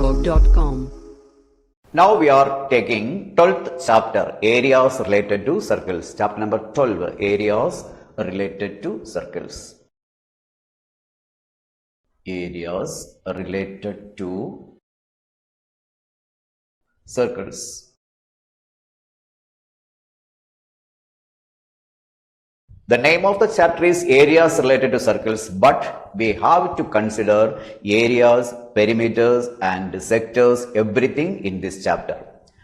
StudyMode.com. Now we are taking 12th chapter, areas related to circles. Chapter number 12, areas related to circles. Areas related to circles. The name of the chapter is areas related to circles, but we have to consider areas, perimeters and sectors, everything in this chapter.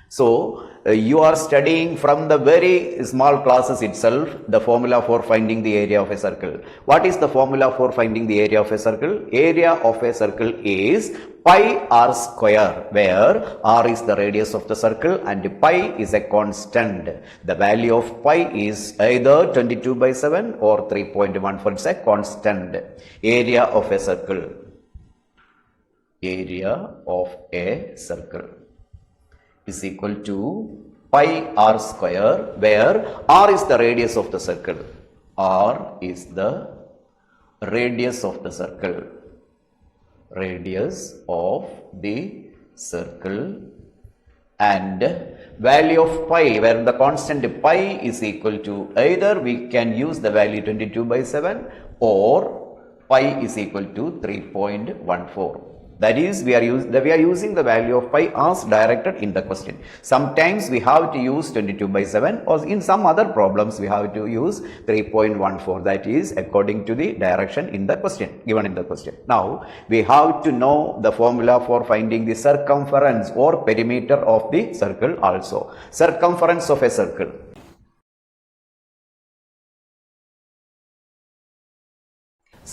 So, you are studying from the very small classes itself the formula for finding the area of a circle. What is the formula for finding the area of a circle? Area of a circle is pi r square, where r is the radius of the circle and pi is a constant. The value of pi is either 22/7 or 3.14. It's a constant. Area of a circle. Area of a circle is equal to pi r square, where r is the radius of the circle. R is the radius of the circle. Radius of the circle, and value of pi, where the constant pi is equal to, either we can use the value 22/7 or pi is equal to 3.14. That is, we are using the value of pi as directed in the question. Sometimes we have to use 22/7, or in some other problems we have to use 3.14. That is according to the direction in the question, given in the question. Now, we have to know the formula for finding the circumference or perimeter of the circle also. Circumference of a circle.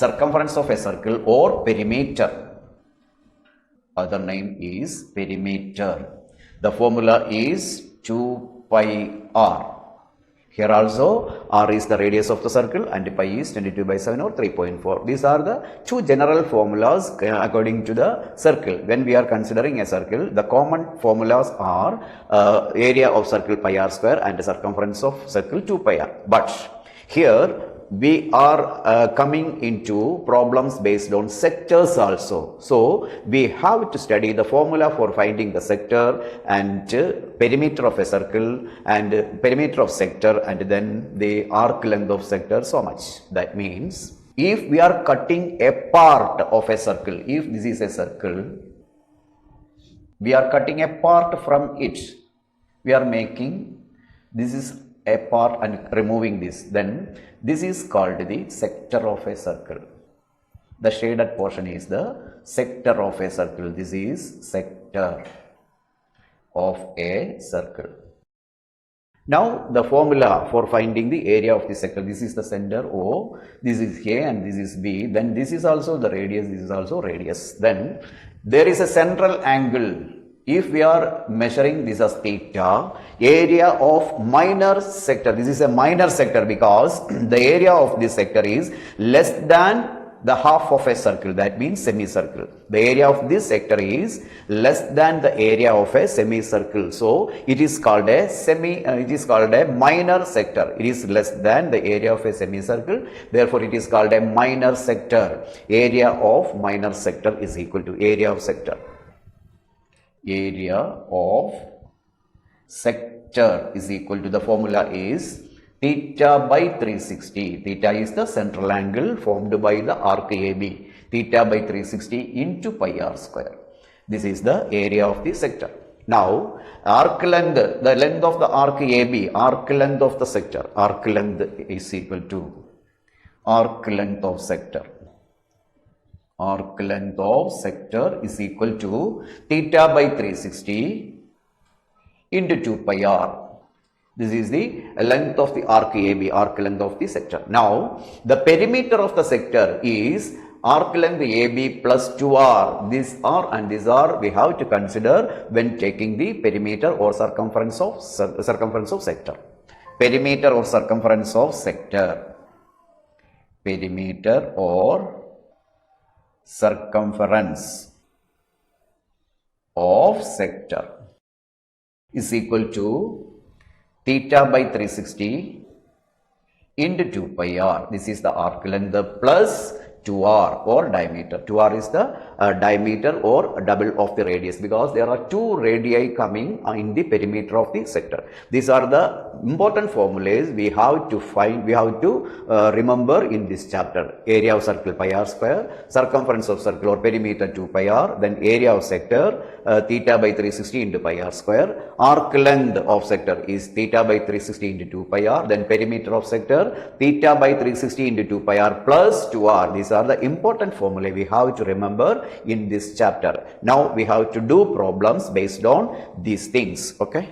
Circumference of a circle or perimeter. Other name is perimeter. The formula is 2 pi r. Here also r is the radius of the circle and pi is 22/7 or 3.4. These are the two general formulas according to the circle. When we are considering a circle, the common formulas are area of circle pi r square and circumference of circle 2 pi r. But here we are coming into problems based on sectors also. So, we have to study the formula for finding the sector and perimeter of a circle and perimeter of sector, and then the arc length of sector, so much. That means, if we are cutting a part of a circle, if this is a circle, we are cutting a part from it. We are making, this is a part and removing this, then this is called the sector of a circle. The shaded portion is the sector of a circle. This is sector of a circle. Now, the formula for finding the area of the sector, this is the center O, this is A and this is B, then this is also the radius, this is also radius. Then there is a central angle. If we are measuring this as theta, area of minor sector, this is a minor sector because the area of this sector is less than the half of a circle, that means semicircle. The area of this sector is less than the area of a semicircle. So, it is called a minor sector. It is less than the area of a semicircle. Therefore, it is called a minor sector. Area of minor sector is equal to area of sector. Area of sector is equal to, the formula is theta by 360. Theta is the central angle formed by the arc AB. Theta by 360 into pi r square. This is the area of the sector. Now, arc length, the length of the arc AB, arc length of the sector, arc length is equal to arc length of sector. Arc length of sector is equal to theta by 360 into 2 pi r. This is the length of the arc AB, arc length of the sector. Now, the perimeter of the sector is arc length AB plus 2r. This r and this r we have to consider when taking the perimeter or circumference of sector. Perimeter or circumference of sector. Perimeter or circumference of sector is equal to theta by 360 into 2 pi r. This is the arc length plus 2r or diameter. 2r is the diameter or double of the radius, because there are two radii coming in the perimeter of the sector. These are the important formulas we have to remember in this chapter. Area of circle pi r square, circumference of circle or perimeter 2 pi r, then area of sector theta by 360 into pi r square, arc length of sector is theta by 360 into 2 pi r, then perimeter of sector theta by 360 into 2 pi r plus 2r. These are the important formulae we have to remember in this chapter. Now we have to do problems based on these things. Okay.